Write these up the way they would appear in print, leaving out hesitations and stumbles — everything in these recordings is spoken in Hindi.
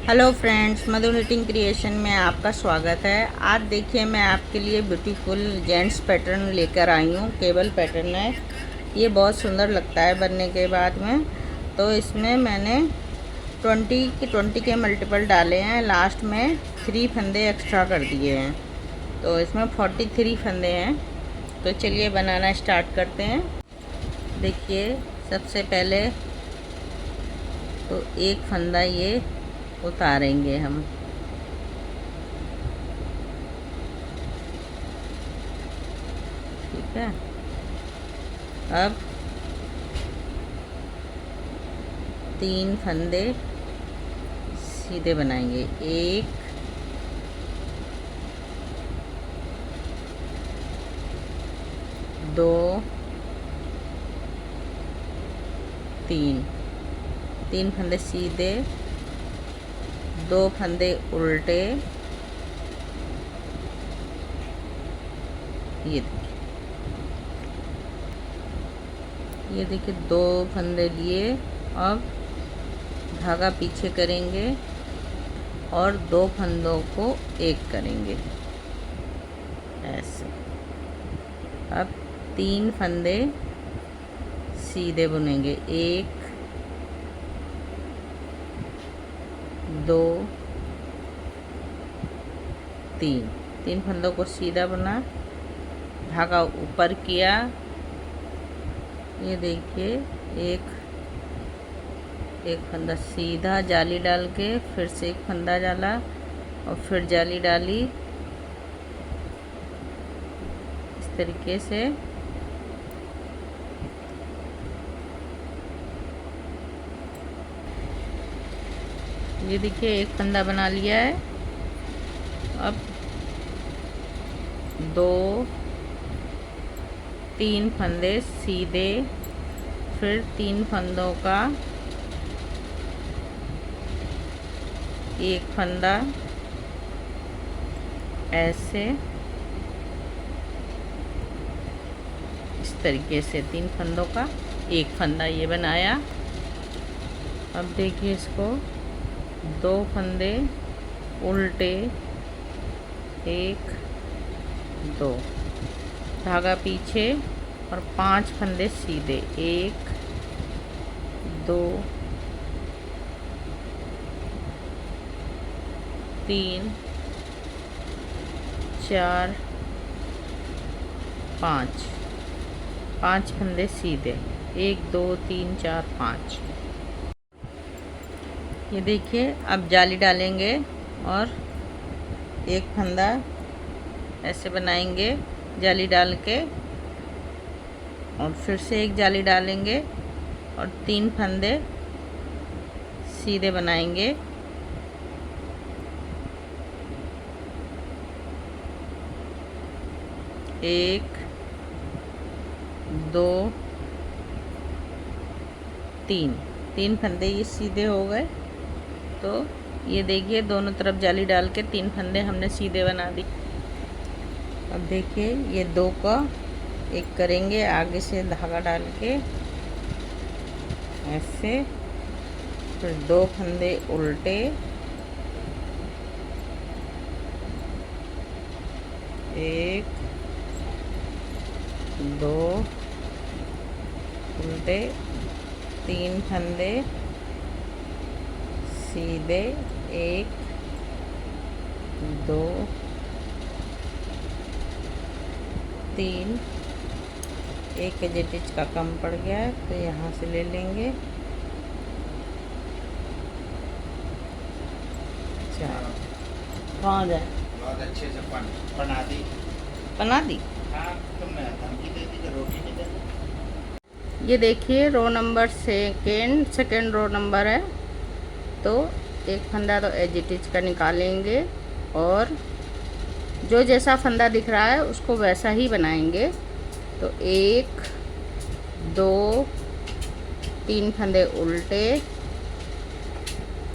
हेलो फ्रेंड्स, मधु निटिंग क्रिएशन में आपका स्वागत है। आज देखिए मैं आपके लिए ब्यूटीफुल जेंट्स पैटर्न लेकर आई हूँ। केबल पैटर्न है, ये बहुत सुंदर लगता है बनने के बाद में। तो इसमें मैंने 20 के मल्टीपल डाले हैं, लास्ट में 3 फंदे एक्स्ट्रा कर दिए हैं, तो इसमें 43 फंदे हैं। तो चलिए बनाना स्टार्ट करते हैं। देखिए सबसे पहले तो एक फंदा ये उतारेंगे हम। ठीक है, अब 3 फंदे सीधे बनाएंगे। 1 2 3 फंदे सीधे, 2 फंदे उल्टे। ये देखिए 2 फंदे लिए। अब धागा पीछे करेंगे और 2 फंदों को एक करेंगे ऐसे। अब 3 फंदे सीधे बुनेंगे। 1 2 3 फंदों को सीधा बुना, धागा ऊपर किया। ये देखिए एक फंदा सीधा जाली डाल के, फिर से एक फंदा डाला और फिर जाली डाली, इस तरीके से। ये देखिए एक फंदा बना लिया है। अब 3 फंदे सीधे, फिर 3 फंदों का एक फंदा ऐसे, इस तरीके से 3 फंदों का एक फंदा ये बनाया। अब देखिए इसको 2 फंदे उल्टे, 1 2, धागा पीछे और 5 फंदे सीधे। 1 2 3 4 5 फंदे सीधे। 1 2 3 4 5। ये देखिए अब जाली डालेंगे और एक फंदा ऐसे बनाएंगे जाली डाल के, और फिर से एक जाली डालेंगे और 3 फंदे सीधे बनाएंगे। एक 2 3 फंदे ये सीधे हो गए। तो ये देखिए दोनों तरफ जाली डाल के 3 फंदे हमने सीधे बना दी। अब देखिए ये 2 का एक करेंगे, आगे से धागा डाल के ऐसे, फिर 2 फंदे उल्टे, 1 2 उल्टे, 3 फंदे सीधे। 1 2 3। एक एजेटिच का कम पड़ गया है तो यहाँ से ले लेंगे। 4 कहाँ जाए, बहुत अच्छे से बना दी। बना दी। हाँ, तुमने धमकी दे दी कि रोटी नहीं देनी। ये देखिए row number second row number है। तो एक फंदा तो एजिटिच का निकालेंगे और जो जैसा फंदा दिख रहा है उसको वैसा ही बनाएंगे। तो 1 2 3 फंदे उल्टे,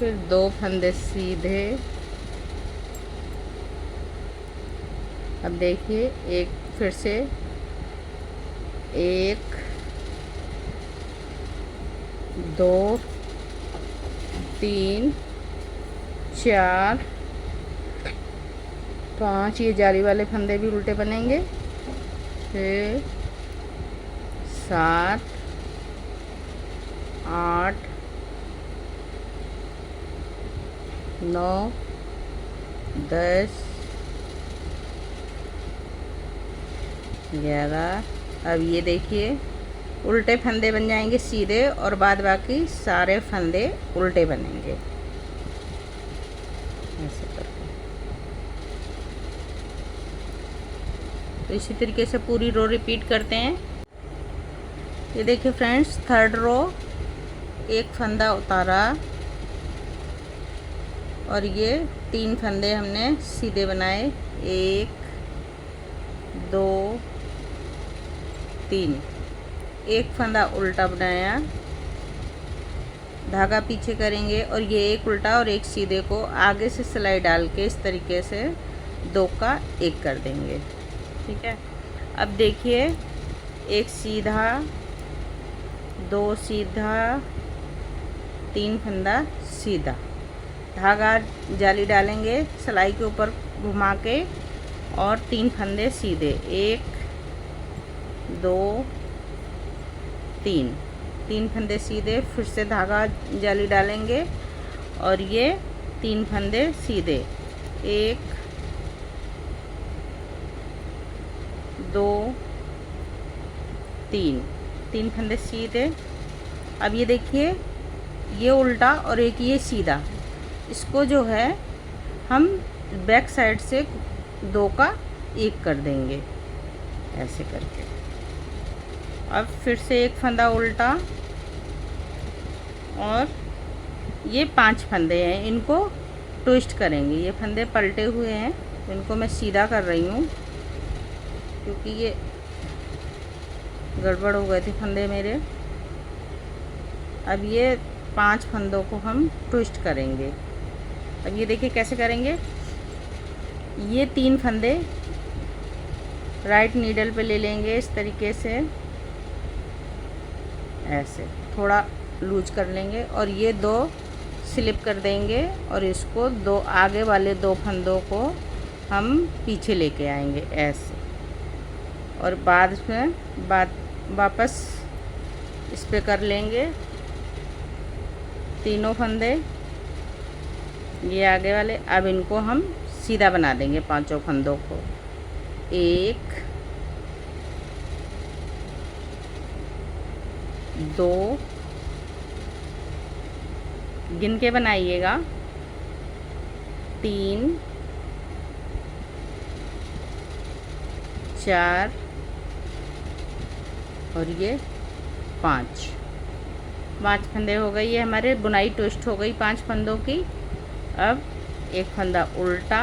फिर 2 फंदे सीधे। अब देखिए एक फिर से 1 2 3 4 5, ये जाली वाले फंदे भी उल्टे बनेंगे। 6 7 8 9 10 11। अब ये देखिए उल्टे फंदे बन जाएंगे सीधे, और बाद बाकी सारे फंदे उल्टे बनेंगे ऐसे करके। तो इसी तरीके से पूरी रो रिपीट करते हैं। ये देखिए फ्रेंड्स, थर्ड रो, एक फंदा उतारा और ये 3 फंदे हमने सीधे बनाए। 1 2 3, एक फंदा उल्टा बनाया, धागा पीछे करेंगे और ये एक उल्टा और एक सीधे को आगे से सिलाई डाल के इस तरीके से 2 का 1 कर देंगे। ठीक है। अब देखिए, एक सीधा, 2 सीधा, 3 फंदा सीधा, धागा जाली डालेंगे सिलाई के ऊपर घुमा के और 3 फंदे सीधे, 1 2 3, 3 फंदे सीधे, फिर से धागा जाली डालेंगे और ये 3 फंदे सीधे, 1 2 3, 3 फंदे सीधे। अब ये देखिए, ये उल्टा और एक ये सीधा, इसको जो है हम बैक साइड से 2 का 1 कर देंगे ऐसे करके। अब फिर से एक फंदा उल्टा और ये 5 फंदे हैं, इनको ट्विस्ट करेंगे। ये फंदे पलटे हुए हैं तो इनको मैं सीधा कर रही हूँ क्योंकि ये गड़बड़ हो गए थे फंदे मेरे। अब ये 5 फंदों को हम ट्विस्ट करेंगे। अब ये देखिए कैसे करेंगे। ये 3 फंदे राइट नीडल पे ले लेंगे इस तरीके से, ऐसे थोड़ा लूज कर लेंगे और ये 2 स्लिप कर देंगे और इसको 2 आगे वाले 2 फंदों को हम पीछे लेके आएंगे ऐसे, और बाद में वापस इस पे कर लेंगे तीनों फंदे ये आगे वाले। अब इनको हम सीधा बना देंगे 5 फंदों को। 1 2, गिन के बनाइएगा, 3 4 और ये 5 फंदे हो गई। ये हमारे बुनाई ट्विस्ट हो गई 5 फंदों की। अब एक फंदा उल्टा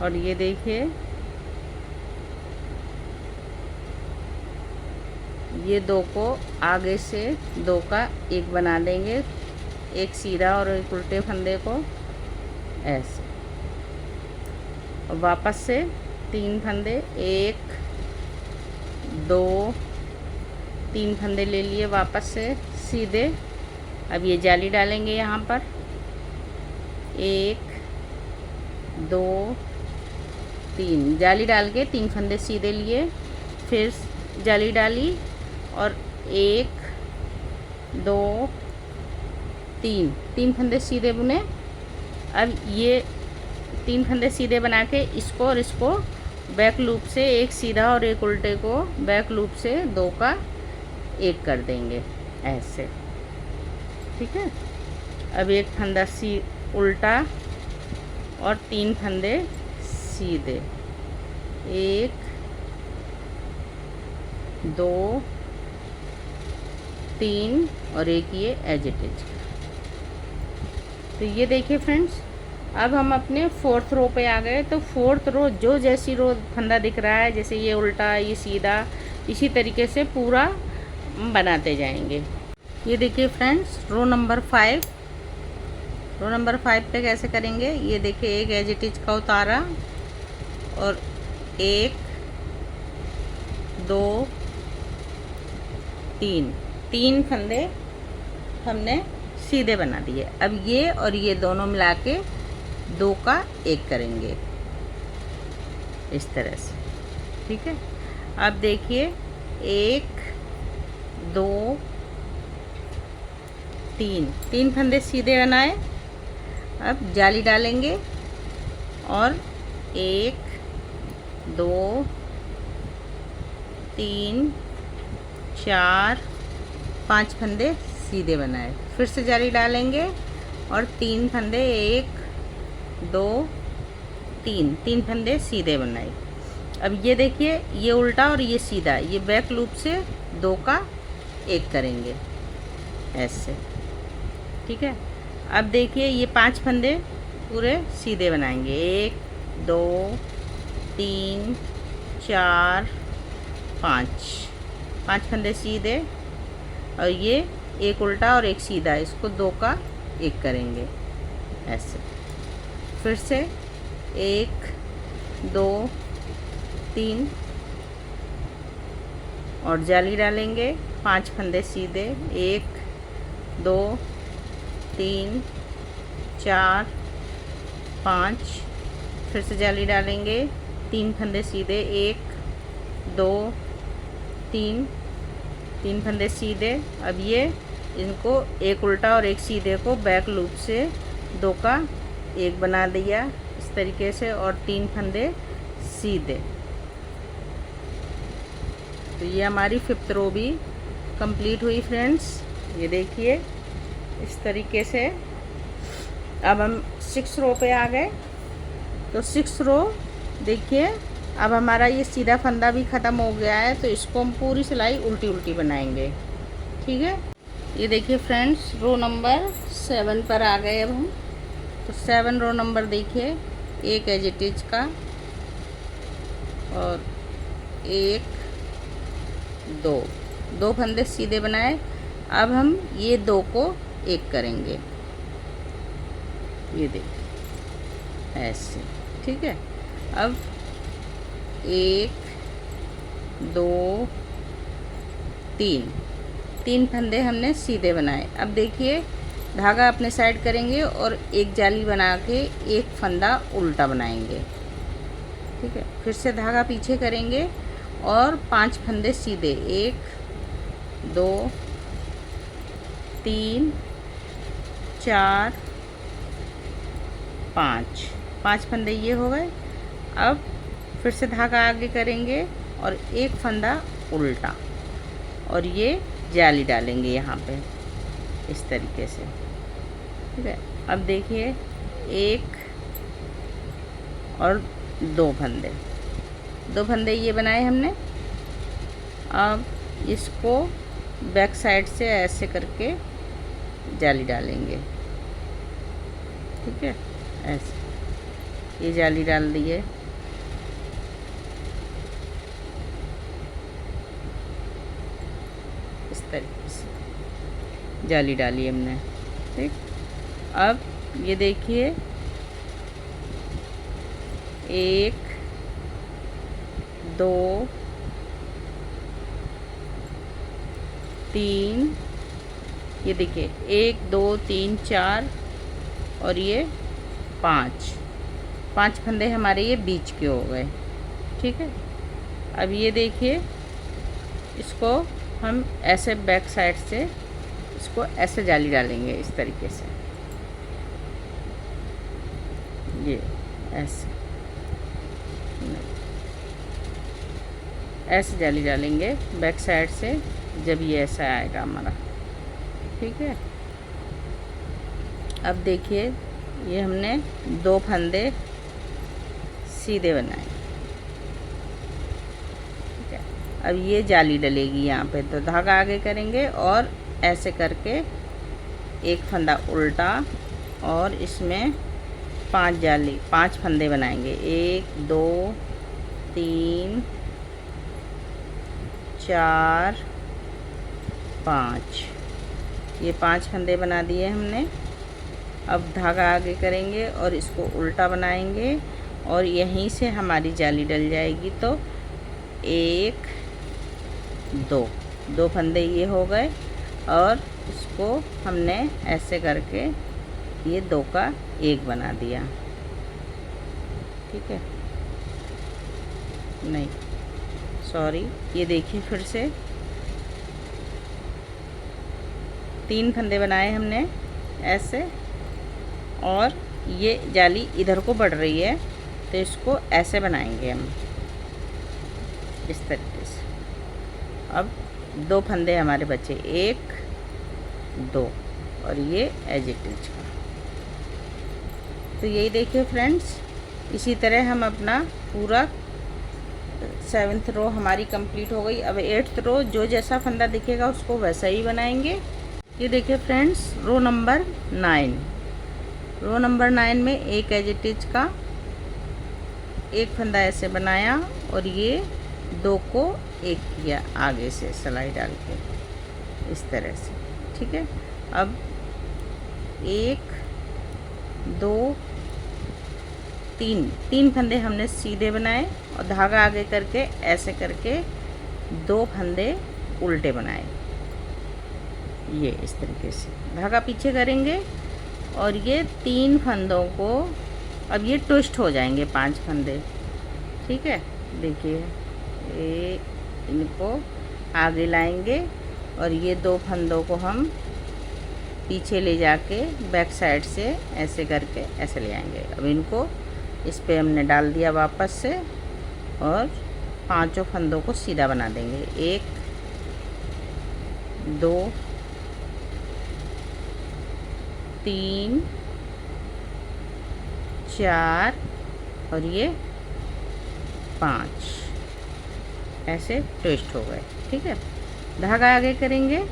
और ये देखिए ये 2 को आगे से 2 का 1 बना देंगे, एक सीधा और एक उल्टे फंदे को ऐसे, और वापस से 3 फंदे, 1 2 3 फंदे ले लिए वापस से सीधे। अब ये जाली डालेंगे यहाँ पर, 1 2 3, जाली डाल के 3 फंदे सीधे लिए, फिर जाली डाली और 1 2 3 फंदे सीधे बुने। अब ये 3 फंदे सीधे बना के इसको और इसको बैक लूप से एक सीधा और एक उल्टे को बैक लूप से 2 का 1 कर देंगे ऐसे। ठीक है। अब एक फंदा उल्टा और 3 फंदे सीधे, 1 2 3 और एक ये एज इट इज। तो ये देखिए फ्रेंड्स, अब हम अपने 4th रो पे आ गए। तो 4th रो जो जैसी रो फंदा दिख रहा है, जैसे ये उल्टा ये सीधा, इसी तरीके से पूरा बनाते जाएंगे। ये देखिए फ्रेंड्स, रो नंबर 5 पे कैसे करेंगे। ये देखिए, एक एज इट इज का उतारा और 1 2 3 फंदे हमने सीधे बना दिए। अब ये और ये दोनों मिला के 2 का 1 करेंगे इस तरह से, ठीक है। अब देखिए 1 2 3 फंदे सीधे बनाए। अब जाली डालेंगे और 1 2 3 4 5 फंदे सीधे बनाए। फिर से जाली डालेंगे और 3 फंदे 1 2 3 फंदे सीधे बनाए। अब ये देखिए ये उल्टा और ये सीधा, ये बैक लूप से 2 का 1 करेंगे ऐसे, ठीक है। अब देखिए ये 5 फंदे पूरे सीधे बनाएंगे। 1 2 3 4 5 फंदे सीधे और ये एक उल्टा और एक सीधा, इसको 2 का 1 करेंगे ऐसे। फिर से 1 2 3 और जाली डालेंगे। 5 फंदे सीधे, 1 2 3 4 5। फिर से जाली डालेंगे। 3 फंदे सीधे, 1 2 3 फंदे सीधे। अब ये इनको एक उल्टा और एक सीधे को बैक लूप से 2 का 1 बना दिया इस तरीके से, और 3 फंदे सीधे। तो ये हमारी 5th रो भी कंप्लीट हुई फ्रेंड्स। ये देखिए इस तरीके से। अब हम 6th रो पे आ गए। तो 6th रो देखिए, अब हमारा ये सीधा फंदा भी ख़त्म हो गया है, तो इसको हम पूरी सिलाई उल्टी उल्टी बनाएंगे, ठीक है। ये देखिए फ्रेंड्स, रो नंबर 7 पर आ गए अब हम। तो 7 रो नंबर देखिए, एक एज इट इज का और 1 2 फंदे सीधे बनाए। अब हम ये 2 को 1 करेंगे, ये देखिए ऐसे, ठीक है। अब 1 2 3 फंदे हमने सीधे बनाए। अब देखिए धागा अपने साइड करेंगे और एक जाली बना के एक फंदा उल्टा बनाएंगे, ठीक है। फिर से धागा पीछे करेंगे और 5 फंदे सीधे, 1 2 3 4 5 फंदे ये हो गए। अब फिर से धागा आगे करेंगे और एक फंदा उल्टा और ये जाली डालेंगे यहाँ पे इस तरीके से, ठीक है। अब देखिए 1 और 2 फंदे ये बनाए हमने। अब इसको बैक साइड से ऐसे करके जाली डालेंगे, ठीक है, ऐसे ये जाली डाल दिए। इस तरीके से जाली डाली हमने, ठीक। अब ये देखिए 1 2 3, ये देखिए 1 2 3 4 और ये 5 फंदे हमारे ये बीच के हो गए, ठीक है। अब ये देखिए इसको हम ऐसे बैक साइड से इसको ऐसे जाली डालेंगे इस तरीके से, ये ऐसे जाली डालेंगे बैक साइड से, जब ये ऐसा आएगा हमारा, ठीक है। अब देखिए ये हमने 2 फंदे सीधे बनाए, ठीक है। अब ये जाली डलेगी यहाँ पे, तो धागा आगे करेंगे और ऐसे करके एक फंदा उल्टा और इसमें 5 फंदे बनाएंगे। 1 2 3 4 5, ये 5 फंदे बना दिए हमने। अब धागा आगे करेंगे और इसको उल्टा बनाएंगे और यहीं से हमारी जाली डल जाएगी। तो 1 2 फंदे ये हो गए और इसको हमने ऐसे करके ये 2 का 1 बना दिया। ठीक है, नहीं सॉरी, ये देखिए फिर से 3 फंदे बनाए हमने ऐसे, और ये जाली इधर को बढ़ रही है तो इसको ऐसे बनाएंगे हम इस तरीके से। अब 2 फंदे हमारे बचे, 1 2, और ये एज इट इज का। तो यही देखिए फ्रेंड्स, इसी तरह हम अपना पूरा 7th रो हमारी कंप्लीट हो गई। अब 8th रो जो जैसा फंदा दिखेगा उसको वैसा ही बनाएंगे। ये देखिए friends, row number 9, row number 9 में एक एज इट इज का 1 फंदा ऐसे बनाया और ये 2 को 1 किया आगे से सिलाई डाल के इस तरह से। ठीक है, अब 1 2 3 फंदे हमने सीधे बनाए और धागा आगे करके ऐसे करके 2 फंदे उल्टे बनाए, ये इस तरीके से धागा पीछे करेंगे और ये 3 फंदों को अब ये ट्विस्ट हो जाएंगे 5 फंदे। ठीक है, देखिए इनको आगे लाएंगे और ये 2 फंदों को हम पीछे ले जाके बैक साइड से ऐसे करके ऐसे ले आएंगे। अब इनको इस पे हमने डाल दिया वापस से और 5 फंदों को सीधा बना देंगे, 1 2 3 4 और ये 5 ऐसे ट्विस्ट हो गए। ठीक है, धागा आगे करेंगे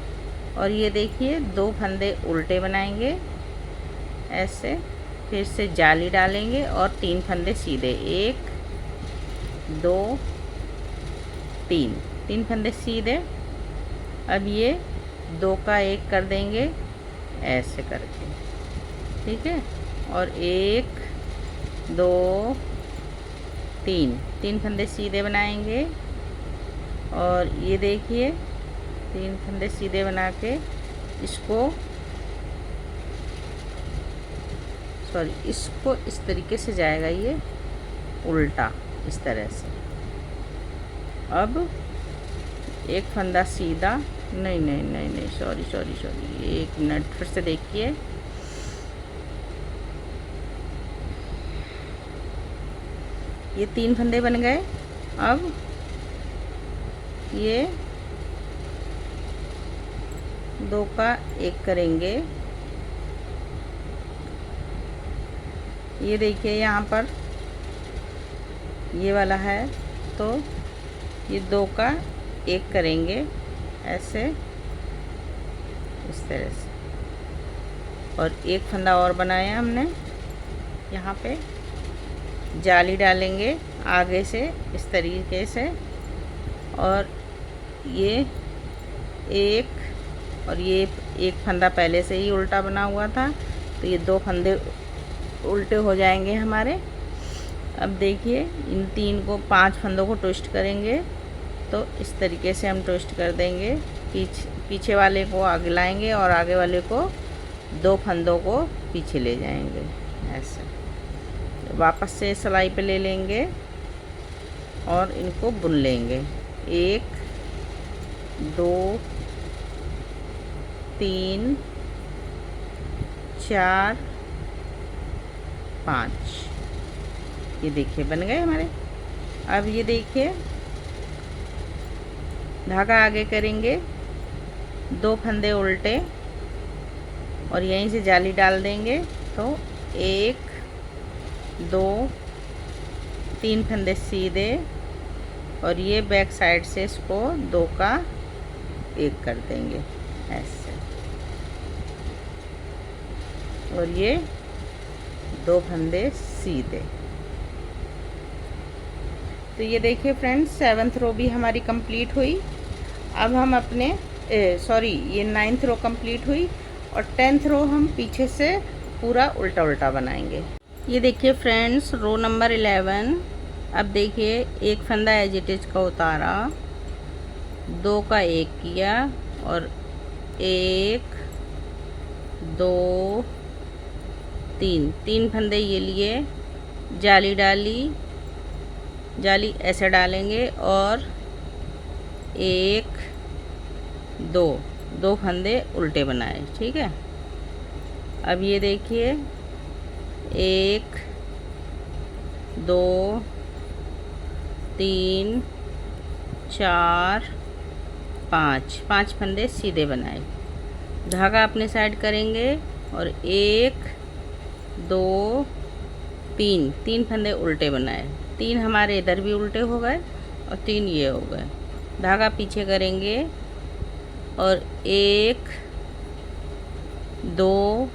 और ये देखिए 2 फंदे उल्टे बनाएंगे ऐसे, फिर से जाली डालेंगे और 3 फंदे सीधे, 1 2 3 फंदे सीधे। अब ये 2 का 1 कर देंगे ऐसे करके। ठीक है, और 1 2 3 फंदे सीधे बनाएंगे और ये देखिए 3 फंदे सीधे बना के इसको इसको इस तरीके से जाएगा ये उल्टा इस तरह से। अब 1 फंदा सीधा, नहीं सॉरी 1 मिनट, फिर से देखिए, ये 3 फंदे बन गए। अब ये 2 का 1 करेंगे, ये देखिए यहाँ पर ये वाला है तो ये 2 का 1 करेंगे ऐसे इस तरह से, और 1 फंदा और बनाया हमने, यहाँ पे जाली डालेंगे आगे से इस तरीके से, और ये 1 और ये 1 फंदा पहले से ही उल्टा बना हुआ था तो ये 2 फंदे उल्टे हो जाएंगे हमारे। अब देखिए इन 3 को 5 फंदों को ट्विस्ट करेंगे तो इस तरीके से हम ट्विस्ट कर देंगे, पीछे वाले को आगे लाएंगे और आगे वाले को 2 फंदों को पीछे ले जाएंगे ऐसे। वापस से सिलाई पे ले लेंगे और इनको बुन लेंगे, 1 2 3 4 5, ये देखिए बन गए हमारे। अब ये देखिए धागा आगे करेंगे, 2 फंदे उल्टे और यहीं से जाली डाल देंगे तो 1 2 3 फंदे सीधे, और ये बैक साइड से इसको 2 का 1 कर देंगे ऐसे, और ये 2 फंदे सीधे। तो ये देखिए फ्रेंड्स 7th रो भी हमारी कंप्लीट हुई। अब हम अपने ये 9th रो कंप्लीट हुई और 10th रो हम पीछे से पूरा उल्टा उल्टा बनाएंगे। ये देखिए फ्रेंड्स रो नंबर 11। अब देखिए 1 फंदा एज इट इज का उतारा, 2 का 1 किया और 1 2 3, 3 फंदे ये लिए, जाली डाली, जाली ऐसे डालेंगे और 1 2 फंदे उल्टे बनाए। ठीक है, अब ये देखिए 1 2 3 4 5 फंदे सीधे बनाए, धागा अपने साइड करेंगे और 1 2 3 फंदे उल्टे बनाए। 3 हमारे इधर भी उल्टे हो गए और 3 ये हो गए। धागा पीछे करेंगे और 1 2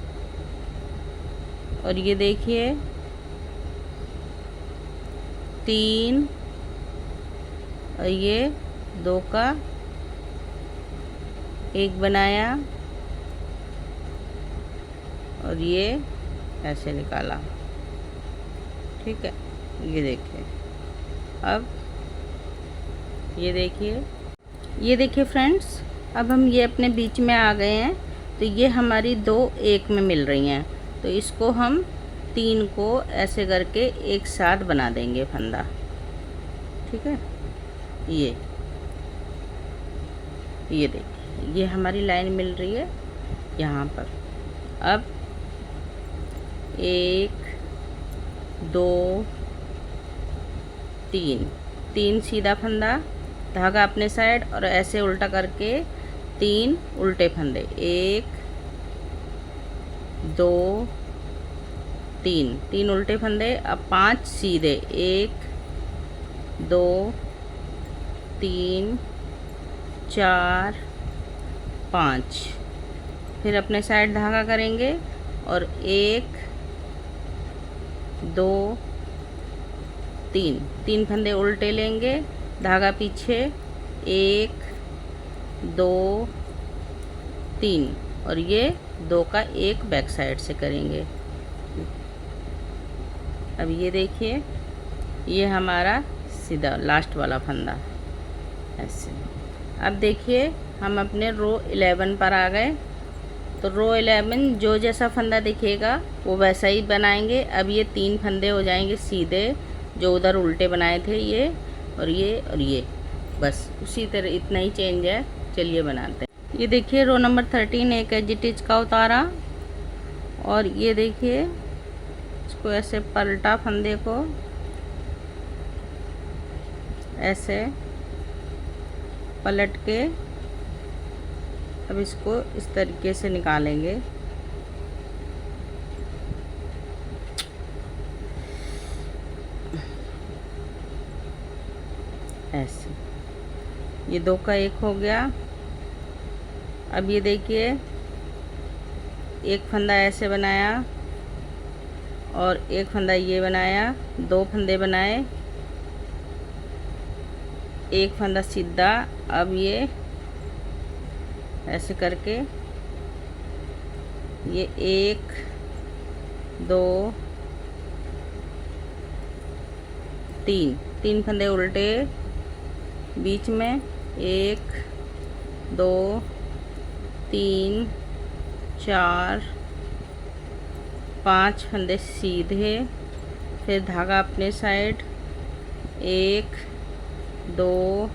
और ये देखिए 3 और ये 2 का 1 बनाया और ये ऐसे निकाला। ठीक है, ये देखिए। अब ये देखिए फ्रेंड्स, अब हम ये अपने बीच में आ गए हैं। तो ये हमारी 2 एक में मिल रही हैं, तो इसको हम 3 को ऐसे करके एक साथ बना देंगे फंदा। ठीक है, ये देखिए, ये हमारी लाइन मिल रही है यहाँ पर। अब 1 2 3 सीधा फंदा, धागा अपने साइड और ऐसे उल्टा करके 3 उल्टे फंदे, 1 2 3 उल्टे फंदे। अब 5 सीधे, 1 2 3 4 5, फिर अपने साइड धागा करेंगे और 1 2 3 फंदे उल्टे लेंगे, धागा पीछे, 1 2 3 और ये 2 का 1 बैक साइड से करेंगे। अब ये देखिए, ये हमारा सीधा लास्ट वाला फंदा ऐसे। अब देखिए हम अपने रो 11 पर आ गए। तो रो 11 जो जैसा फंदा दिखेगा वो वैसा ही बनाएंगे। अब ये 3 फंदे हो जाएंगे सीधे, जो उधर उल्टे बनाए थे, ये और ये और ये, बस उसी तरह इतना ही चेंज है। चलिए बनाते हैं। ये देखिए रो नंबर 13 एक एजिटिज का उतारा और ये देखिए इसको ऐसे पलटा, फंदे को ऐसे पलट के अब इसको इस तरीके से निकालेंगे। ऐसे ये 2 का 1 हो गया। अब ये देखिए एक फंदा ऐसे बनाया और एक फंदा ये बनाया, 2 फंदे बनाए, एक फंदा सीधा। अब ये ऐसे करके ये 1 2 3 फंदे उल्टे, बीच में 1 2 3 4 5 फंदे सीधे, फिर धागा अपने साइड, 1 2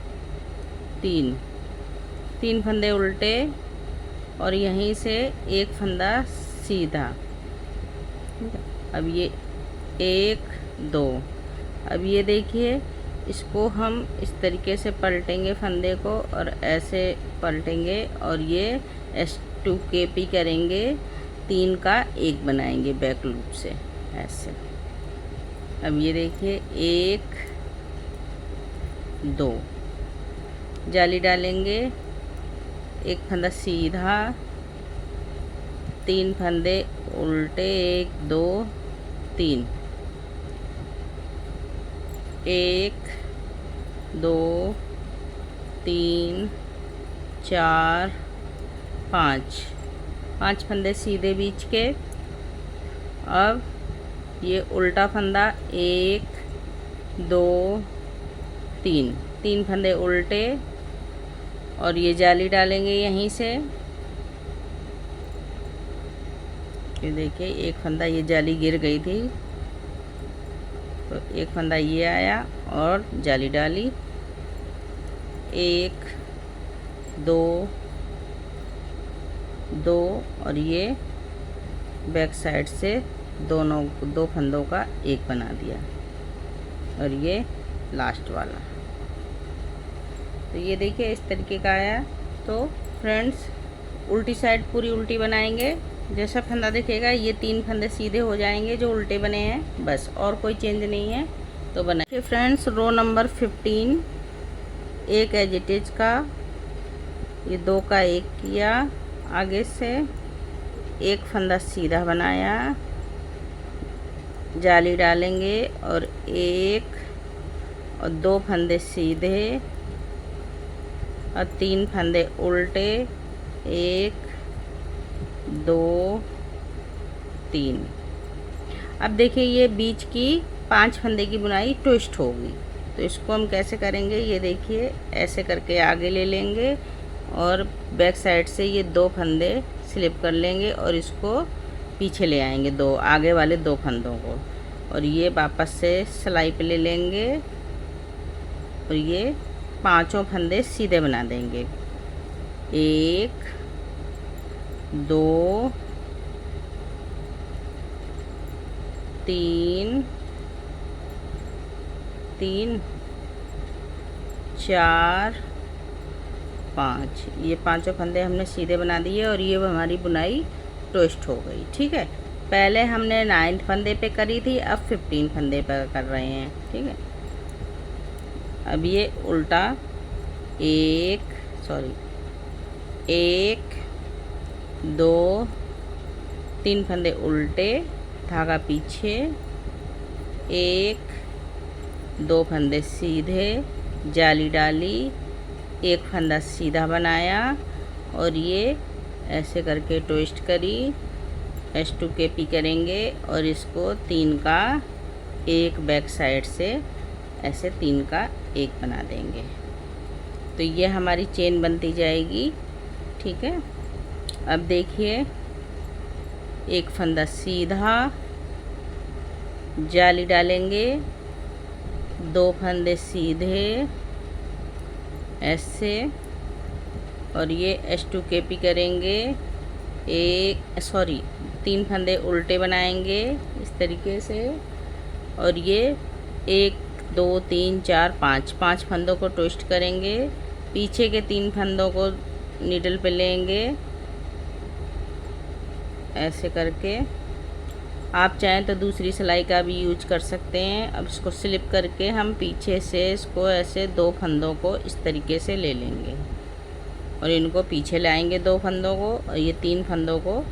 3 फंदे उल्टे और यहीं से एक फंदा सीधा। अब ये 1 2, अब ये देखिए इसको हम इस तरीके से पलटेंगे फंदे को और ऐसे पलटेंगे और ये S2KP करेंगे, 3 का 1 बनाएंगे बैक लूप से ऐसे। अब ये देखिए 1 2, जाली डालेंगे, एक फंदा सीधा, 3 फंदे उल्टे, 1 2 3, 1 2 3 4 5 फंदे सीधे बीच के। अब ये उल्टा फंदा, 1 2 3 फंदे उल्टे और ये जाली डालेंगे यहीं से ये देखिए एक फंदा ये जाली गिर गई थी, तो एक फंदा ये आया और जाली डाली, 1 2 2 और ये बैक साइड से दोनों 2 फंदों का एक बना दिया और ये लास्ट वाला। तो ये देखिए इस तरीके का आया। तो फ्रेंड्स उल्टी साइड पूरी उल्टी बनाएंगे, जैसा फंदा दिखेगा ये 3 फंदे सीधे हो जाएंगे जो उल्टे बने हैं, बस और कोई चेंज नहीं है। तो बनाइए फ्रेंड्स रो नंबर 15, एक एज इट इज का, ये 2 का एक किया, आगे से एक फंदा सीधा बनाया, जाली डालेंगे और 1 और 2 फंदे सीधे और 3 फंदे उल्टे, 1 2 3। अब देखिए ये बीच की 5 फंदे की बुनाई ट्विस्ट होगी, तो इसको हम कैसे करेंगे, ये देखिए ऐसे करके आगे ले लेंगे और बैक साइड से ये 2 फंदे स्लिप कर लेंगे और इसको पीछे ले आएंगे, 2 आगे वाले 2 फंदों को, और ये वापस से सिलाई पे ले लेंगे और ये 5 फंदे सीधे बना देंगे, 1 2 3 3 4 5। ये 5 फंदे हमने सीधे बना दिए और ये हमारी बुनाई ट्विस्ट हो गई। ठीक है, पहले हमने 9 फंदे पे करी थी, अब 15 फंदे पे कर रहे हैं। ठीक है, अब ये उल्टा 1 2 3 फंदे उल्टे, धागा पीछे, 1 2 फंदे सीधे, जाली डाली, एक फंदा सीधा बनाया और ये ऐसे करके ट्विस्ट करी, S2KP करेंगे और इसको 3 का एक बैक साइड से ऐसे 3 का एक बना देंगे। तो ये हमारी चेन बनती जाएगी। ठीक है, अब देखिए एक फंदा सीधा, जाली डालेंगे, 2 फंदे सीधे ऐसे और ये S2KP करेंगे, 3 फंदे उल्टे बनाएंगे इस तरीके से और ये 1 2 3 4 5 फंदों को ट्विस्ट करेंगे, पीछे के 3 फंदों को नीडल पे लेंगे ऐसे करके। आप चाहें तो दूसरी सिलाई का भी यूज कर सकते हैं। अब इसको स्लिप करके हम पीछे से इसको ऐसे 2 फंदों को इस तरीके से ले लेंगे और इनको पीछे लाएंगे 2 फंदों को और ये 3 फंदों को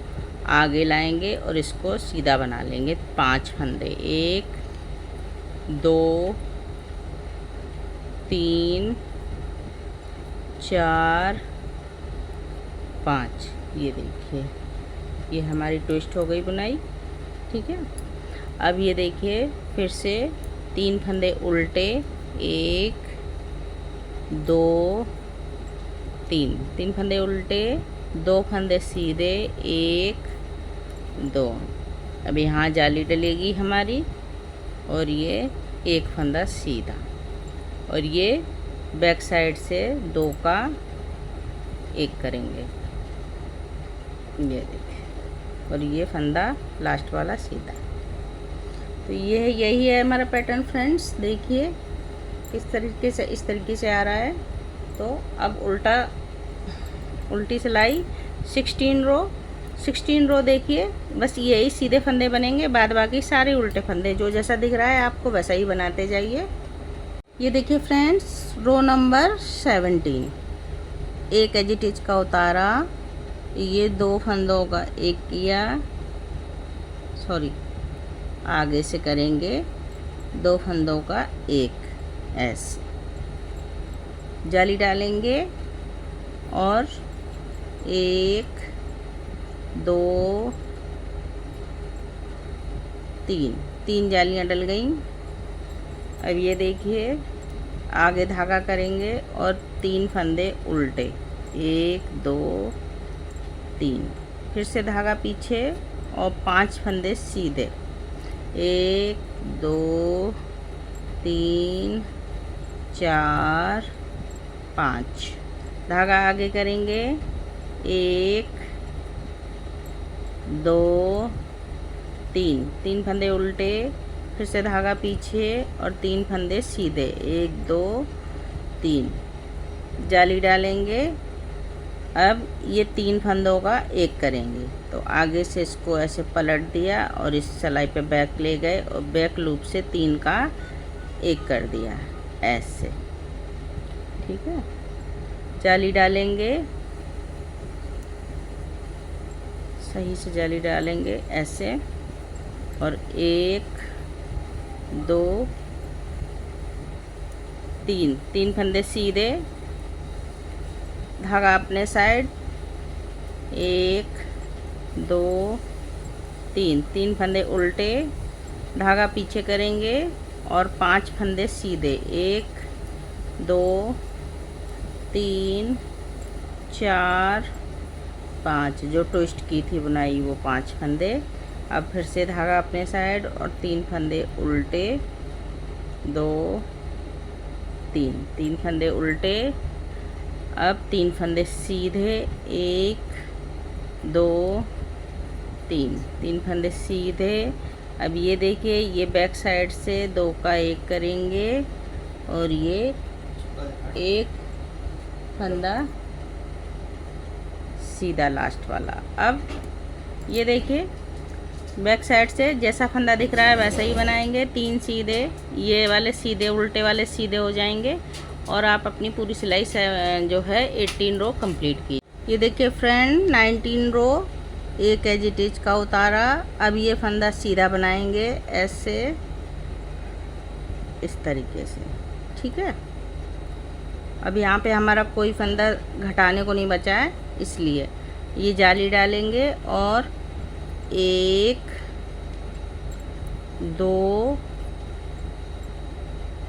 आगे लाएंगे और इसको सीधा बना लेंगे 5 फंदे, 1 2 3 4 5। ये देखिए ये हमारी ट्विस्ट हो गई बुनाई। ठीक है, अब ये देखिए फिर से 3 फंदे उल्टे, 1 2 3 फंदे उल्टे, 2 फंदे सीधे, 1 2। अब यहाँ जाली डलेगी हमारी और ये एक फंदा सीधा और ये बैक साइड से 2 का एक करेंगे, ये देखिए, और ये फंदा लास्ट वाला सीधा। तो ये है, यही है हमारा पैटर्न फ्रेंड्स। देखिए किस तरीके से, इस तरीके से आ रहा है। तो अब उल्टी सिलाई 16 रो देखिए, बस यही सीधे फंदे बनेंगे, बाद बाकी सारे उल्टे फंदे, जो जैसा दिख रहा है आपको वैसा ही बनाते जाइए। ये देखिए फ्रेंड्स रो नंबर 17, एक एज इट इज का उतारा, ये 2 फंदों का एक किया, आगे से करेंगे 2 फंदों का एक ऐसे, जाली डालेंगे और 1 2 3 जालियां डल गई। अब ये देखिए आगे धागा करेंगे और 3 फंदे उल्टे, 1 2 3, फिर से धागा पीछे और 5 फंदे सीधे। 1 2 3 4 5। धागा आगे करेंगे। 1 2 3। 3 फंदे उल्टे, फिर से धागा पीछे और 3 फंदे सीधे। 1 2 3। जाली डालेंगे। अब ये 3 फंदों का एक करेंगे, तो आगे से इसको ऐसे पलट दिया और इस सिलाई पे बैक ले गए और बैक लूप से 3 का एक कर दिया ऐसे। ठीक है, जाली डालेंगे, सही से जाली डालेंगे ऐसे। और 1 2 3। 3 फंदे सीधे, धागा अपने साइड। 1 2 3। 3 फंदे उल्टे, धागा पीछे करेंगे और 5 फंदे सीधे। 1 2 3 4 5। जो ट्विस्ट की थी बुनाई वो 5 फंदे। अब फिर से धागा अपने साइड और 3 फंदे उल्टे। 2 3। 3 फंदे उल्टे, अब 3 फंदे सीधे। 1 2 3। 3 फंदे सीधे। अब ये देखिए, ये बैक साइड से 2 का एक करेंगे और ये एक फंदा सीधा लास्ट वाला। अब ये देखिए, बैक साइड से जैसा फंदा दिख रहा है वैसा ही बनाएंगे। 3 सीधे, ये वाले सीधे, उल्टे वाले सीधे हो जाएंगे और आप अपनी पूरी सिलाई जो है 18 रो कंप्लीट की। ये देखिए फ्रेंड, 19 रो एक एज इट इज का उतारा। अब ये फंदा सीधा बनाएंगे ऐसे, इस तरीके से। ठीक है, अब यहाँ पे हमारा कोई फंदा घटाने को नहीं बचा है, इसलिए ये जाली डालेंगे और 1 2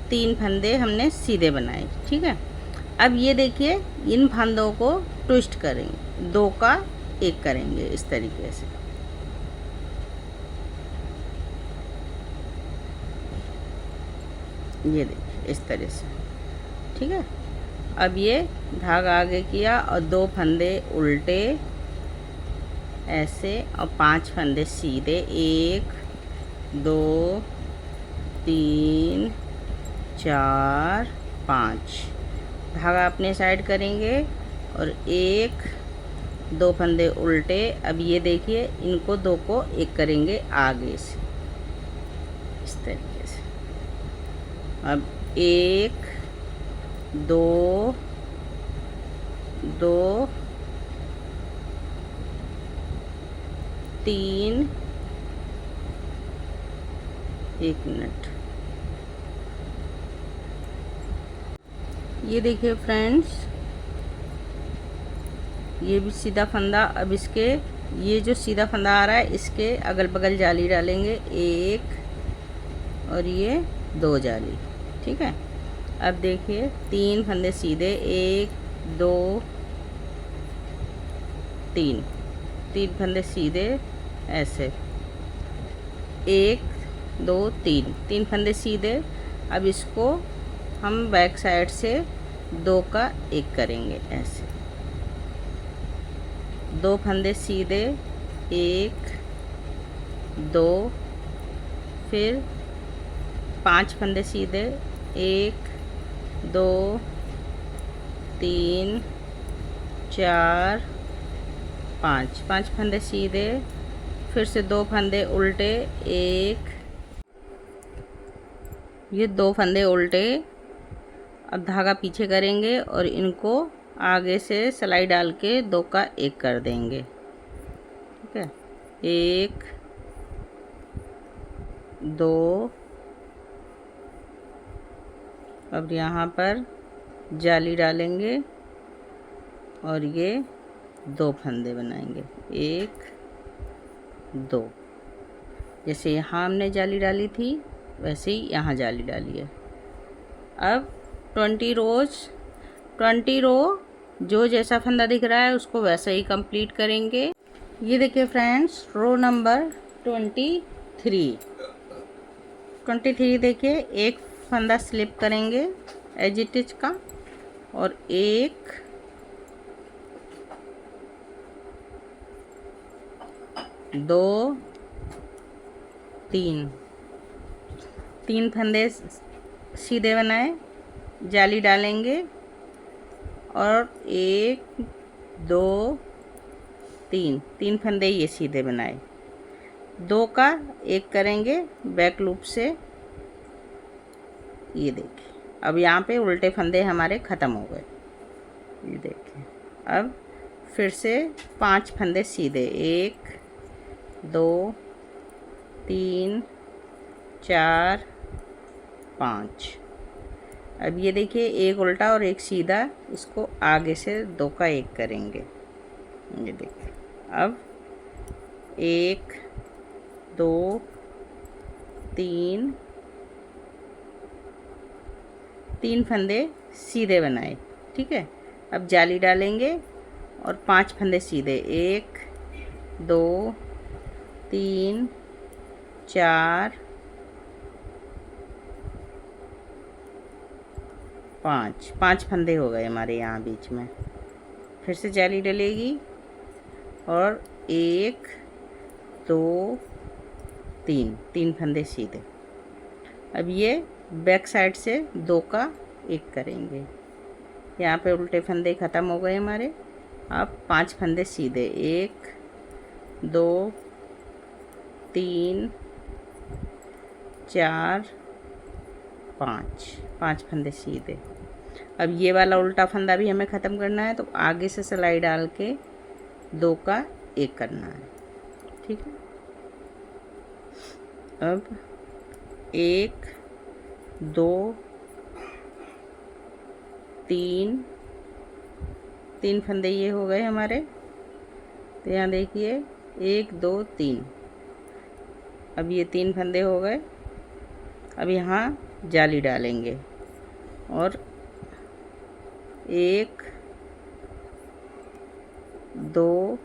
3 फंदे हमने सीधे बनाए। ठीक है, अब ये देखिए, इन फंदों को ट्विस्ट करेंगे, 2 का एक करेंगे इस तरीके से। ये देखिए इस तरह से। ठीक है, अब ये धागा आगे किया और 2 फंदे उल्टे ऐसे और 5 फंदे सीधे। 1 2 3 4 5। धागा अपने साइड करेंगे और 1 2 फंदे उल्टे। अब ये देखिए, इनको 2 को एक करेंगे आगे से इस तरीके से। अब 1 2 2 3। 1 मिनट। ये देखिए फ्रेंड्स, ये भी सीधा फंदा। अब इसके, ये जो सीधा फंदा आ रहा है इसके अगल बगल जाली डालेंगे, 1 और ये 2 जाली। ठीक है, अब देखिए 3 फंदे सीधे। 1 2 3। 3 फंदे सीधे ऐसे। 1 2 3। 3 फंदे सीधे। अब इसको हम बैक साइड से 2 का एक करेंगे ऐसे। 2 फंदे सीधे। 1 2, फिर 5 फंदे सीधे। 1 2 3 4 5। 5 फंदे सीधे, फिर से 2 फंदे उल्टे। 1, ये 2 फंदे उल्टे। अब धागा पीछे करेंगे और इनको आगे से सिलाई डाल के 2 का एक कर देंगे। ठीक है, 1 2। अब यहाँ पर जाली डालेंगे और ये 2 फंदे बनाएंगे। 1 2। जैसे यहाँ हमने जाली डाली थी वैसे ही यहाँ जाली डाली है। अब 20 रो जो जैसा फंदा दिख रहा है उसको वैसा ही कंप्लीट करेंगे। ये देखिए फ्रेंड्स, रो नंबर 23 देखिए, एक फंदा स्लिप करेंगे एज इट इज का, और एक, दो, तीन फंदे सीधे बनाए, जाली डालेंगे, और एक, दो, तीन फंदे ये सीधे बनाए, दो का एक करेंगे बैक लूप से। ये देखिए, अब यहाँ पे उल्टे फंदे हमारे ख़त्म हो गए। ये देखिए, अब फिर से 5 फंदे सीधे, 1, 2, 3, 4, 5। अब ये देखिए, एक उल्टा और एक सीधा, इसको आगे से 2 का एक करेंगे। ये देखिए, अब 1, 2, 3 फंदे सीधे बनाए, ठीक है। अब जाली डालेंगे और 5 फंदे सीधे, 1, 2, 3, 4, 5 फंदे हो गए हमारे यहाँ बीच में। फिर से जाली डलेगी और 1, 2, 3 फंदे सीधे। अब ये बैक साइड से 2 का एक करेंगे। यहाँ पे उल्टे फंदे ख़त्म हो गए हमारे। अब 5 फंदे सीधे, 1, 2, 3, 4, 5 फंदे सीधे। अब ये वाला उल्टा फंदा भी हमें ख़त्म करना है, तो आगे से सिलाई डाल के 2 का एक करना है, ठीक है। अब 1, 2, 3 फंदे ये हो गए हमारे। तो यहाँ देखिए, 1, 2, 3। अब ये 3 फंदे हो गए। अब यहाँ जाली डालेंगे और 1, 2,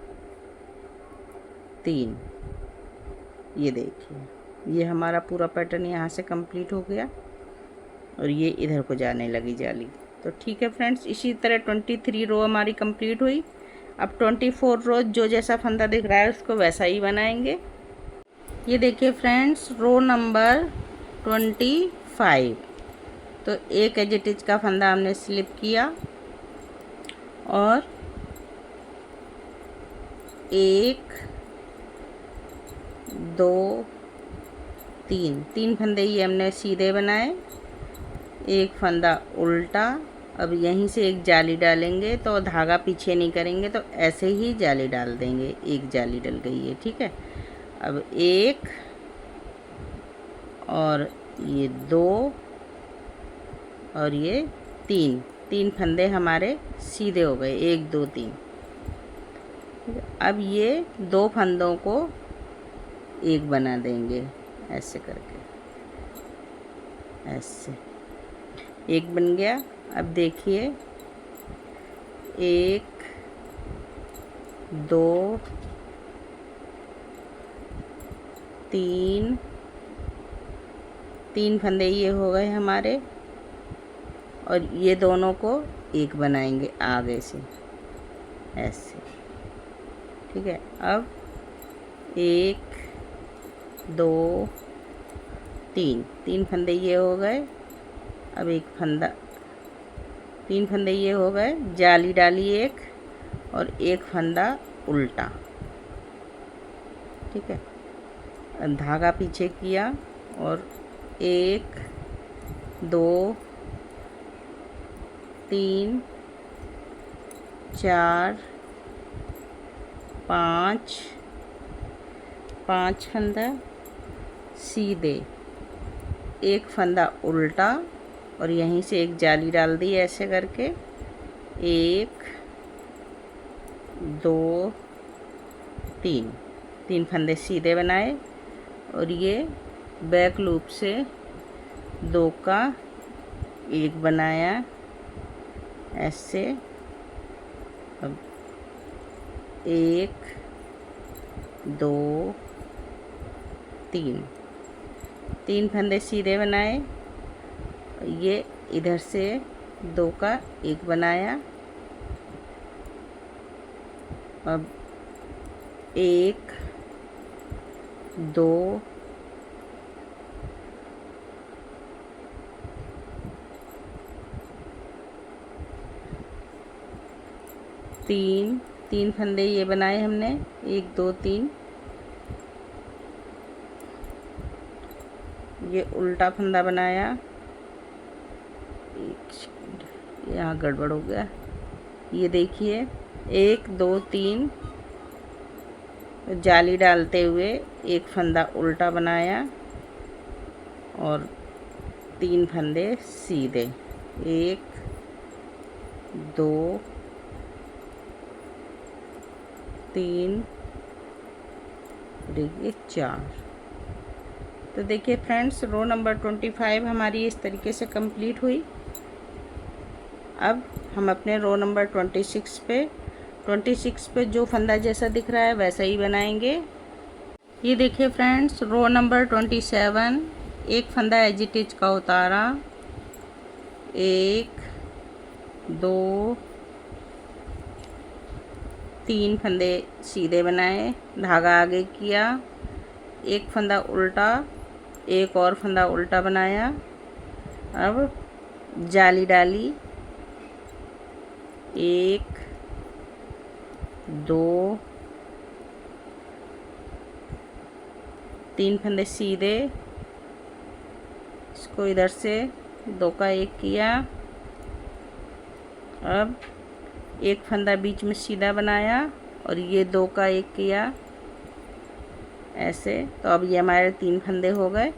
3। ये देखिए, ये हमारा पूरा पैटर्न यहाँ से कंप्लीट हो गया और ये इधर को जाने लगी जाली। तो ठीक है फ्रेंड्स, इसी तरह 23 रो हमारी कंप्लीट हुई। अब 24 रो जो जैसा फंदा दिख रहा है उसको वैसा ही बनाएंगे। ये देखिए फ्रेंड्स, रो नंबर 25। तो एक एज इट इज का फंदा हमने स्लिप किया और 1, 2, 3 फंदे ये हमने सीधे बनाए, एक फंदा उल्टा। अब यहीं से एक जाली डालेंगे, तो धागा पीछे नहीं करेंगे, तो ऐसे ही जाली डाल देंगे। एक जाली डल गई है, ठीक है। अब 1 और ये 2 और ये 3 फंदे हमारे सीधे हो गए, 1, 2, 3। अब ये 2 फंदों को एक बना देंगे, ऐसे करके, ऐसे एक बन गया। अब देखिए, 1, 2, 3 फंदे ये हो गए हमारे, और ये दोनों को एक बनाएंगे आगे से, ऐसे, ठीक है। अब 1, 2, 3 फंदे ये हो गए। अब एक फंदा, 3 फंदे ये हो गए, जाली डाली एक, और एक फंदा उल्टा, ठीक है। धागा पीछे किया और 1, 2, 3, 4, 5 फंदा सीधे, एक फंदा उल्टा, और यहीं से एक जाली डाल दी ऐसे करके। 1, 2, 3 फंदे सीधे बनाए, और ये बैक लूप से 2 का एक बनाया, ऐसे। अब 1, 2 3 3 फंदे सीधे बनाए, ये इधर से 2 का 1 बनाया। अब 1 2 3 फंदे ये बनाए हमने, 1 2 3। ये उल्टा फंदा बनाया, एक सेकंड यहाँ गड़बड़ हो गया। ये देखिए 1 2 3 जाली डालते हुए एक फंदा उल्टा बनाया और 3 फंदे सीधे, 1 2 3 देखिए 4। तो देखिए फ्रेंड्स, रो नंबर 25 हमारी इस तरीके से कंप्लीट हुई। अब हम अपने रो नंबर 26 पे जो फंदा जैसा दिख रहा है वैसा ही बनाएंगे। ये देखिए फ्रेंड्स, रो नंबर 27, एक फंदा एजिटिज का उतारा, 1 2 3 फंदे सीधे बनाए, धागा आगे किया, एक फंदा उल्टा, एक और फंदा उल्टा बनाया। अब जाली डाली, 1 2 3 फंदे सीधे, इसको इधर से 2 का 1 किया। अब एक फंदा बीच में सीधा बनाया और ये 2 का 1 किया ऐसे। तो अब ये हमारे 3 फंदे हो गए।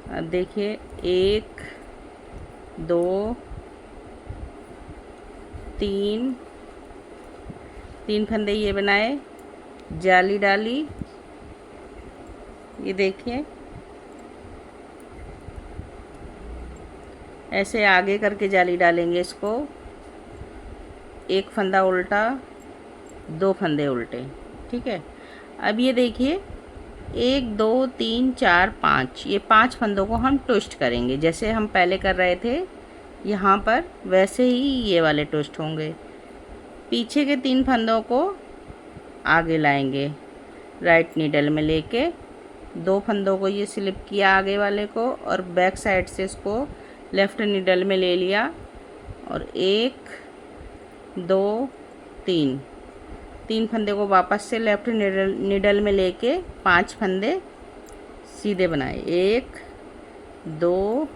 अब देखिए 1 2 3 फंदे ये बनाए, जाली डाली, ये देखिए ऐसे आगे करके जाली डालेंगे इसको, एक फंदा उल्टा, 2 फंदे उल्टे, ठीक है। अब ये देखिए 1 2 3 4 5, ये 5 फंदों को हम ट्विस्ट करेंगे जैसे हम पहले कर रहे थे यहाँ पर, वैसे ही ये वाले ट्विस्ट होंगे। पीछे के 3 फंदों को आगे लाएंगे, राइट नीडल में लेके 2 फंदों को ये स्लिप किया आगे वाले को और बैक साइड से इसको लेफ़्ट नीडल में ले लिया और 1 2 3 फंदे को वापस से लेफ़्ट नीडल में लेके 5 फंदे सीधे बनाए, 1 2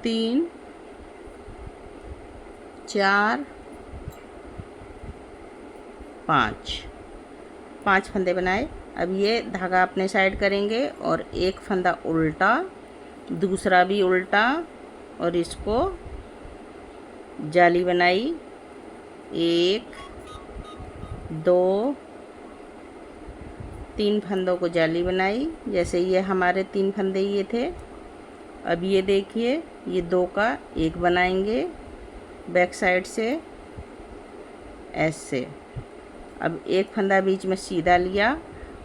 3 4 5 फंदे बनाए। अब ये धागा अपने साइड करेंगे और एक फंदा उल्टा, दूसरा भी उल्टा और इसको जाली बनाई, 1 2 3 फंदों को जाली बनाई जैसे ये हमारे 3 फंदे ये थे। अब ये देखिए ये 2 का 1 बनाएंगे बैक साइड से ऐसे। अब एक फंदा बीच में सीधा लिया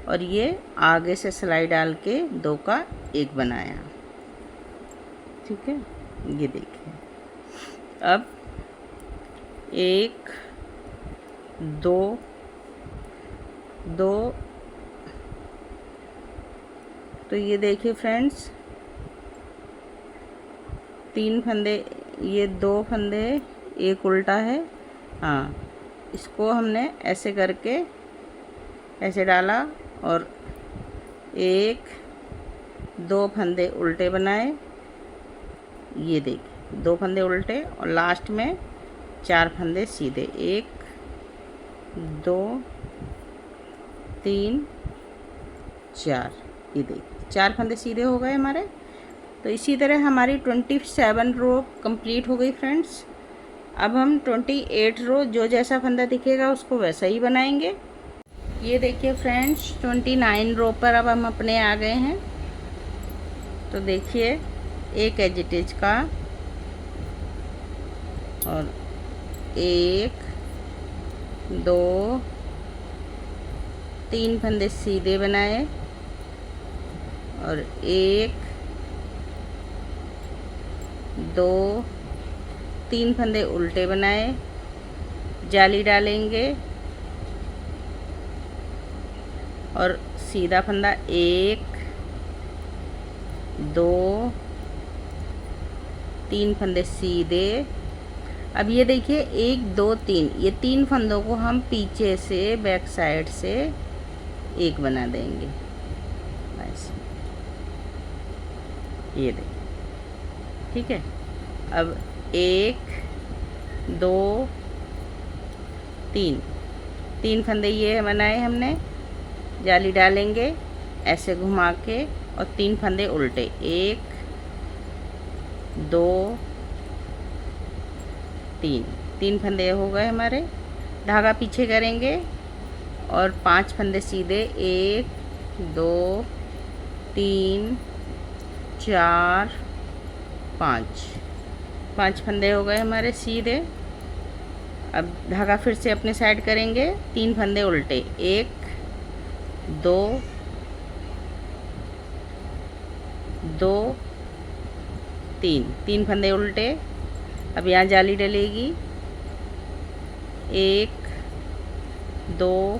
और ये आगे से सिलाई डाल के 2 का 1 बनाया, ठीक है। ये देखिए अब 1 2 2, तो ये देखिए फ्रेंड्स 3 फंदे, ये 2 फंदे, एक उल्टा है, हाँ इसको हमने ऐसे करके ऐसे डाला और 1 2 फंदे उल्टे बनाए, ये देखिए 2 फंदे उल्टे और लास्ट में 4 फंदे सीधे, 1 2 3 4, ये देखिए 4 फंदे सीधे हो गए हमारे। तो इसी तरह हमारी 27 रो कंप्लीट हो गई फ्रेंड्स। अब हम 28 रो जो जैसा फंदा दिखेगा उसको वैसा ही बनाएंगे। ये देखिए फ्रेंड्स 29 रो पर अब हम अपने आ गए हैं। तो देखिए एक एजिटिज का और 1 2 3 फंदे सीधे बनाए और 1 2 3 फंदे उल्टे बनाए, जाली डालेंगे और सीधा फंदा 1 2 3 फंदे सीधे। अब ये देखिए 1 2 3, ये 3 फंदों को हम पीछे से बैक साइड से एक बना देंगे बस, ये देखिए। ठीक है, अब 1 2 3 फंदे ये बनाए हमने, जाली डालेंगे ऐसे घुमा के और 3 फंदे उल्टे, 1 2 3 फंदे हो गए हमारे। धागा पीछे करेंगे और 5 फंदे सीधे, 1 2 3 4 5 फंदे हो गए हमारे सीधे। अब धागा फिर से अपने साइड करेंगे, 3 फंदे उल्टे, 1 2 2 3 फंदे उल्टे। अब यहाँ जाली डलेगी, 1 2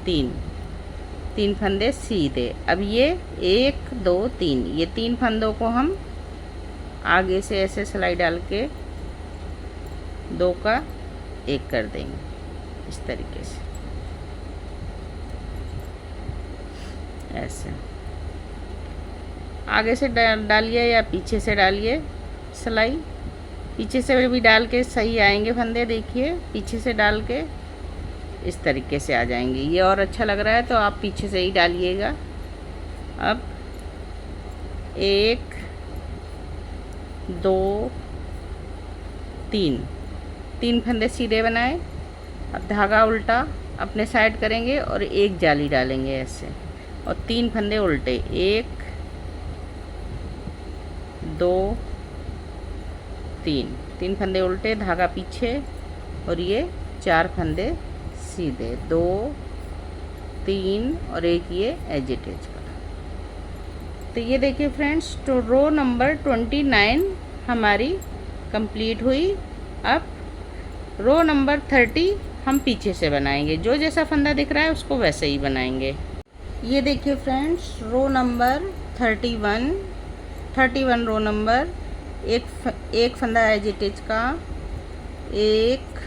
3 फंदे सीधे। अब ये 1 2 3, ये 3 फंदों को हम आगे से ऐसे सिलाई डाल के 2 का 1 कर देंगे इस तरीके से, ऐसे आगे से डालिए या पीछे से डालिए सिलाई। पीछे से भी डाल के सही आएंगे फंदे, देखिए पीछे से डाल के इस तरीके से आ जाएंगे। ये और अच्छा लग रहा है तो आप पीछे से ही डालिएगा। अब 1 2 3 फंदे सीधे बनाए। अब धागा उल्टा अपने साइड करेंगे और 1 जाली डालेंगे ऐसे और 3 फंदे उल्टे, 1 2 3 फंदे उल्टे, धागा पीछे और ये 4 फंदे सीधे, 2 3 और 1 ये एज इट इज का। तो ये देखिए फ्रेंड्स, तो रो नंबर 29 हमारी कंप्लीट हुई। अब रो नंबर 30 हम पीछे से बनाएंगे, जो जैसा फंदा दिख रहा है उसको वैसे ही बनाएंगे। ये देखिए friends, row number 31 row number, एक फंदा एज इट इज का, 1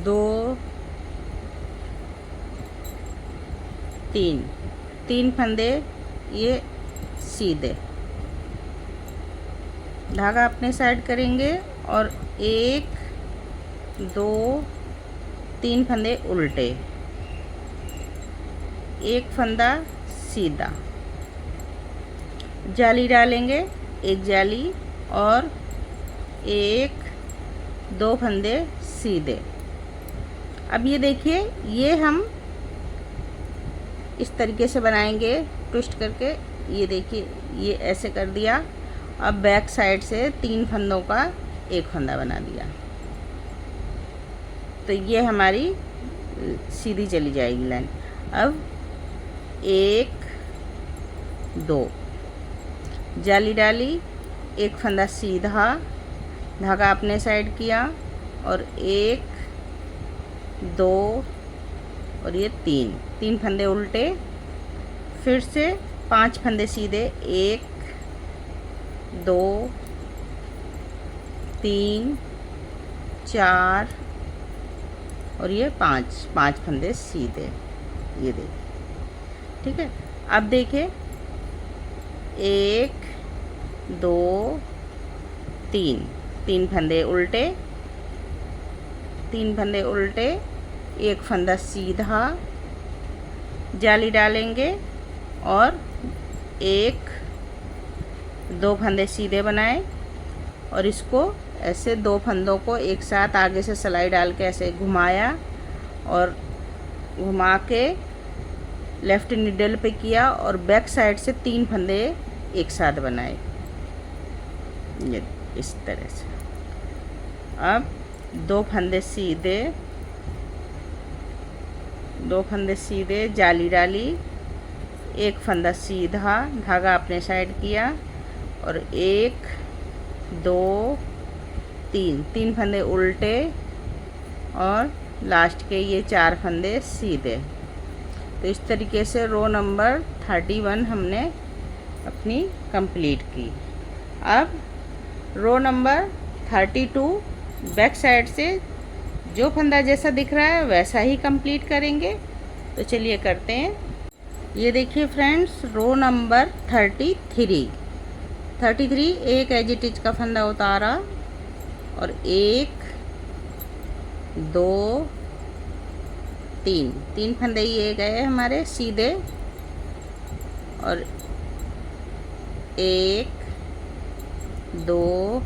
2 3 फंदे ये सीधे, धागा अपने साइड करेंगे और 1 2 3 फंदे उल्टे, 1 फंदा सीधा, जाली डालेंगे, 1 जाली और 1 2 फंदे सीधे। अब ये देखिए, ये हम इस तरीके से बनाएंगे ट्विस्ट करके। ये देखिए, ये ऐसे कर दिया। अब बैक साइड से 3 फंदों का 1 फंदा बना दिया, तो ये हमारी सीधी चली जाएगी लाइन। अब 1 2 जाली डाली, 1 फंदा सीधा, धागा अपने साइड किया और 1 2 और ये 3 फंदे उल्टे, फिर से 5 फंदे सीधे, 1 2 3 4 और ये 5 फंदे सीधे, ये देखिए। ठीक है, अब देखिए 1 2 3 फंदे उल्टे, 3 फंदे उल्टे, 1 फंदा सीधा, जाली डालेंगे और 1 2 फंदे सीधे बनाए और इसको ऐसे 2 फंदों को एक साथ आगे से सिलाई डाल के ऐसे घुमाया और घुमा के लेफ़्ट निडल पे किया और बैक साइड से 3 फंदे एक साथ बनाए, ये इस तरह से। अब 2 फंदे सीधे जाली डाली, एक फंदा सीधा, धागा अपने साइड किया और 1 2 3 फंदे उल्टे और लास्ट के ये 4 फंदे सीधे। तो इस तरीके से रो नंबर 31 हमने अपनी कंप्लीट की। अब रो नंबर 32 बैक साइड से जो फंदा जैसा दिख रहा है वैसा ही कंप्लीट करेंगे। तो चलिए करते हैं। ये देखिए फ्रेंड्स, रो नंबर 33 एक एज इट इज का फंदा उतारा और 1 2 3 फंदे ये गए हमारे सीधे और 1 2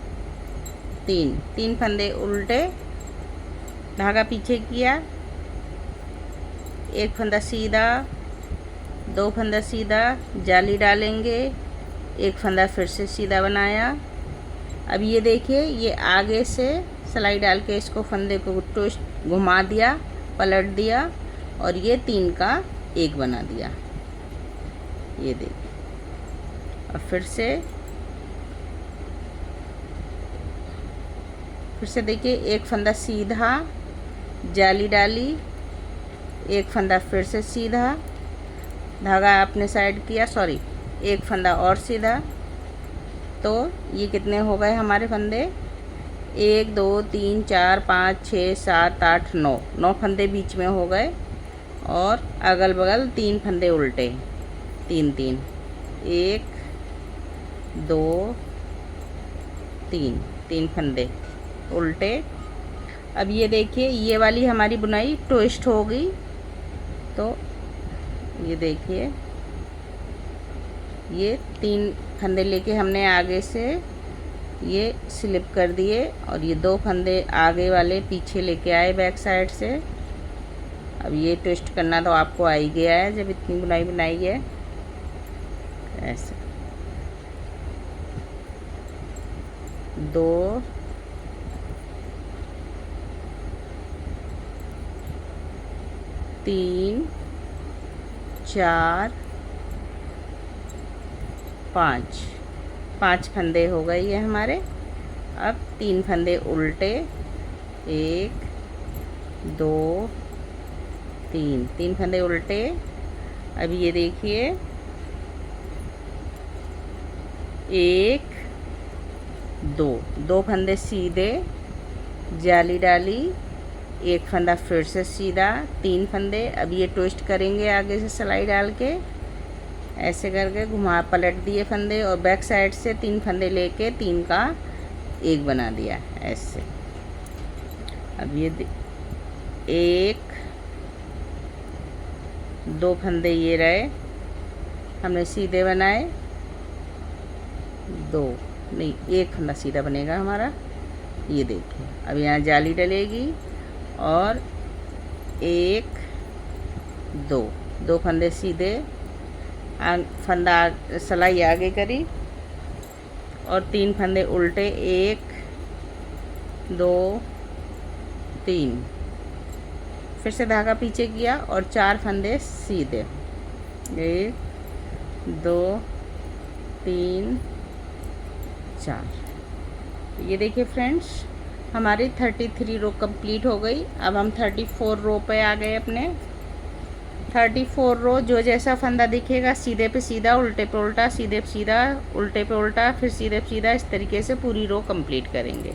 3 फंदे उल्टे, धागा पीछे किया, एक फंदा सीधा, 2 फंदा सीधा, जाली डालेंगे, एक फंदा फिर से सीधा बनाया। अब ये देखिए, ये आगे से सिलाई डाल के इसको फंदे को ट्विस्ट घुमा दिया, पलट दिया और ये 3 का 1 बना दिया। ये देखिए, और फिर से देखिए, एक फंदा सीधा, जाली डाली, एक फंदा फिर से सीधा, धागा अपने साइड किया, सॉरी एक फंदा और सीधा। तो ये कितने हो गए हमारे फंदे? 1 2 3 4 5 6 7 8 9 फंदे बीच में हो गए और अगल बगल 3 फंदे उल्टे, 3 1 2 3 फंदे उल्टे। अब ये देखिए, ये वाली हमारी बुनाई ट्विस्ट हो गई। तो ये देखिए, ये 3 फंदे लेके हमने आगे से ये स्लिप कर दिए और ये 2 फंदे आगे वाले पीछे लेके आए बैक साइड से। अब ये ट्विस्ट करना तो आपको आ ही गया है जब इतनी बुनाई बनाई है। ऐसे 2 3 4 5 फंदे हो गए ये हमारे। अब 3 फंदे उल्टे, 1 2 3 फंदे उल्टे। अब ये देखिए, 1 2 फंदे सीधे, जाली डाली, एक फंदा फिर से सीधा, 3 फंदे। अब ये ट्विस्ट करेंगे आगे से सिलाई डाल के, ऐसे करके घुमा पलट दिए फंदे और बैक साइड से 3 फंदे लेके 3 का 1 बना दिया ऐसे। अब ये 1 2 फंदे ये रहे हमने सीधे बनाए, 2 नहीं 1 फंदा सीधा बनेगा हमारा। ये देखिए, अब यहाँ जाली डलेगी और 1 2 फंदे सीधे, फंदा सिलाई आगे करी और 3 फंदे उल्टे, 1 2 3, फिर से धागा पीछे किया और 4 फंदे सीधे, 1 2 3 4। ये देखिए फ्रेंड्स, हमारी 33 रो कंप्लीट हो गई। अब हम 34 रो पे आ गए अपने। 34 रो जो जैसा फंदा दिखेगा सीधे पे सीधा, उल्टे पे उल्टा, सीधे पे सीधा, उल्टे पे उल्टा, फिर सीधे पे सीधा, इस तरीके से पूरी रो कंप्लीट करेंगे।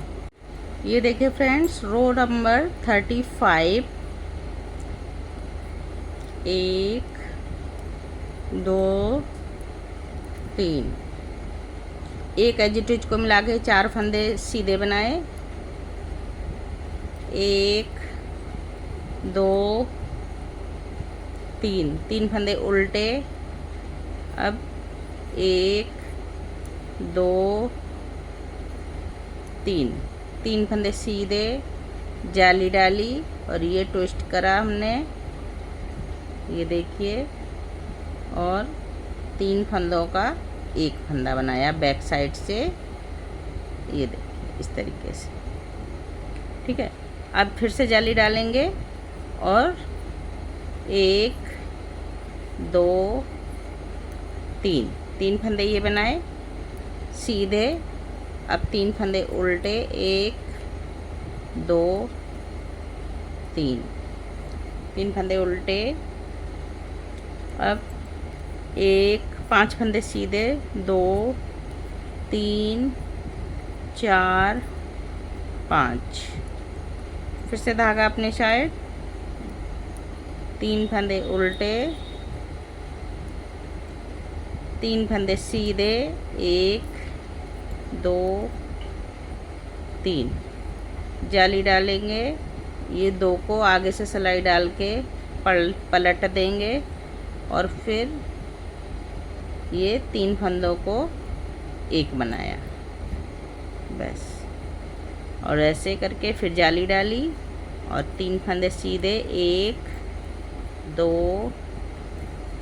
ये देखिए फ्रेंड्स, रो नंबर 35, 1 2 3, एक एजिटिज को मिला के 4 फंदे सीधे बनाए, 1 2 3 फंदे उल्टे। अब 1 2 3 फंदे सीधे, जाली डाली और ये ट्विस्ट करा हमने, ये देखिए, और 3 फंदों का एक फंदा बनाया बैक साइड से, ये देखिए इस तरीके से। ठीक है, अब फिर से जाली डालेंगे और 1 2 3 फंदे ये बनाए सीधे। अब 3 फंदे उल्टे, 1 2 3 फंदे उल्टे। अब 5 फंदे सीधे, 2 3 4 5। फिर से धागा अपने साइड, 3 फंदे उल्टे, 3 फंदे सीधे, 1 2 3। जाली डालेंगे, ये 2 को आगे से सिलाई डाल के पलट देंगे और फिर ये 3 फंदों को एक बनाया बस। और ऐसे करके फिर जाली डाली और 3 फंदे सीधे, 1 2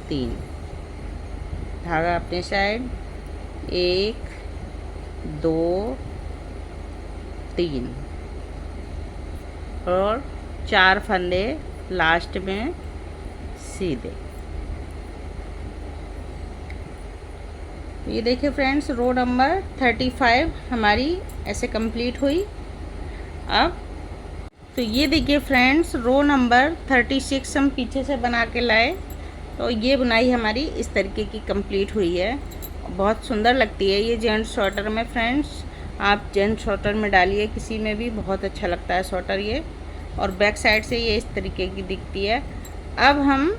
3। धागा अपने साइड, 1 2 3 और 4 फंदे लास्ट में सीधे। ये देखिए फ्रेंड्स, रो नंबर 35 हमारी ऐसे कंप्लीट हुई। अब तो ये देखिए फ्रेंड्स, रो नंबर 36 हम पीछे से बना के लाए, तो ये बुनाई हमारी इस तरीके की कंप्लीट हुई है। बहुत सुंदर लगती है ये जेंट्स स्वेटर में फ्रेंड्स। आप जेंट्स स्वेटर में डालिए, किसी में भी बहुत अच्छा लगता है स्वेटर ये। और बैक साइड से ये इस तरीके की दिखती है। अब हम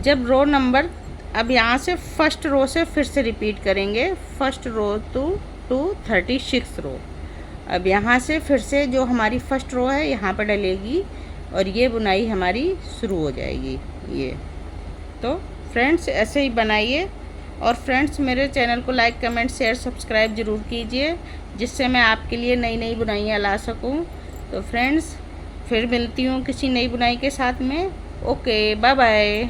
जब रो नंबर, अब यहाँ से फर्स्ट रो से फिर से रिपीट करेंगे, फर्स्ट रो टू 36 रो। अब यहाँ से फिर से जो हमारी फर्स्ट रो है यहाँ पर डलेगी और ये बुनाई हमारी शुरू हो जाएगी ये। तो फ्रेंड्स ऐसे ही बनाइए। और फ्रेंड्स मेरे चैनल को लाइक कमेंट शेयर सब्सक्राइब ज़रूर कीजिए, जिससे मैं आपके लिए नई नई बुनाइयाँ ला सकूँ। तो फ्रेंड्स फिर मिलती हूँ किसी नई बुनाई के साथ में। Okay, bye bye.